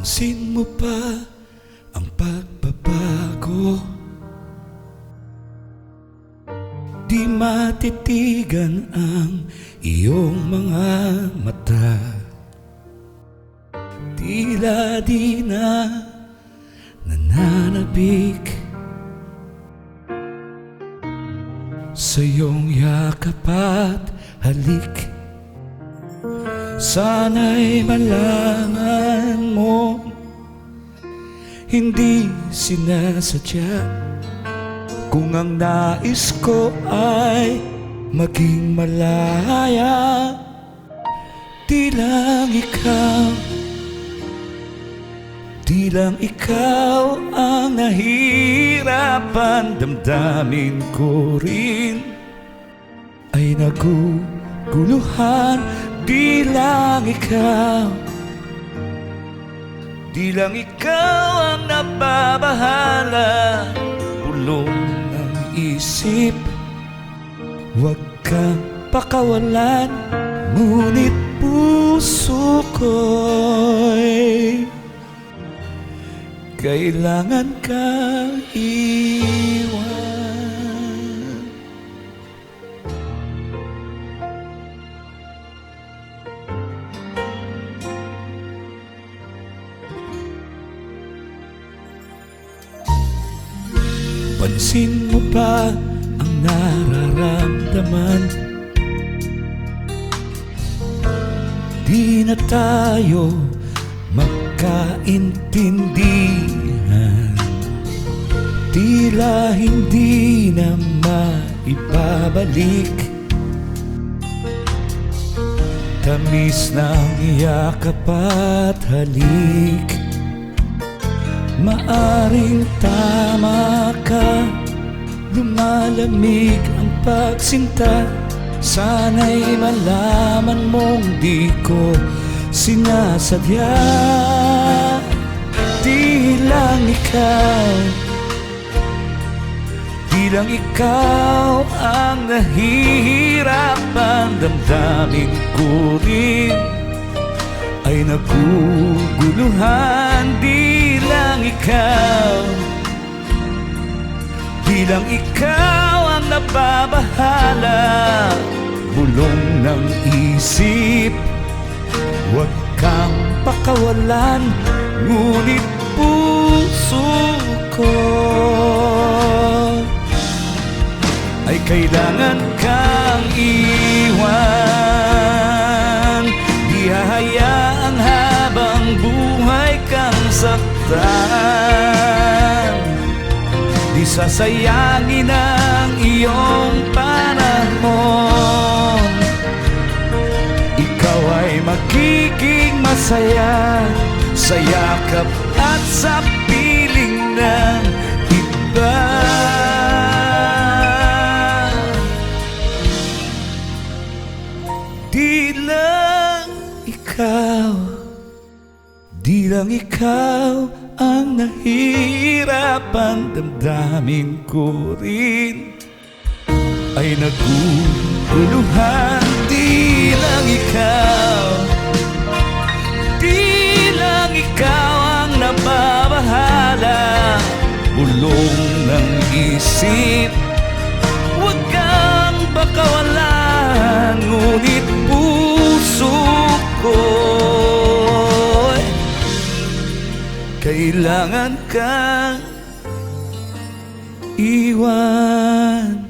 Pansin mo pa ang pagbabago? Di matitigan ang iyong mga mata. Tila di na nananabik sa iyong yakap at halik. Sana'y malaman mo, hindi sinasadya. Kung ang nais ko ay maging malaya, di lang ikaw ang nahihirapan. Damdamin ko rin ay naguguluhan. Di lang ikaw ang nababahala. Bulong ng isip, huwag kang pakawalan. Ngunit puso ko'y kailangan kang iwan. Pansin mo pa ang nararamdaman? Di na tayo magkaintindihan. Tila hindi na maibabalik tamis ng yakap at halik. Maaring tama ka, lumalamig ang pagsinta. Sana'y malaman mong di ko sinasadya. Di lang ikaw ang nahihirapan. Damdamin ko rin ay naguguluhan. Di lang ikaw ang nababahala. Bulong ng isip, huwag kang pakawalan. Ngunit puso ko ay kailangan kang iwan. Di hahayaang habang buhay kang saktan. Di sasayangin ang iyong panahon. Ikaw ay magiging masaya sa yakap at sa piling ng iba. Di lang ikaw ang nahihirapan. Damdamin ko rin ay naguguluhan. Di lang ikaw ang nababahala. Bulong ng isip, huwag kang pakawalan. Ngunit puso ko kailangan kang iwan.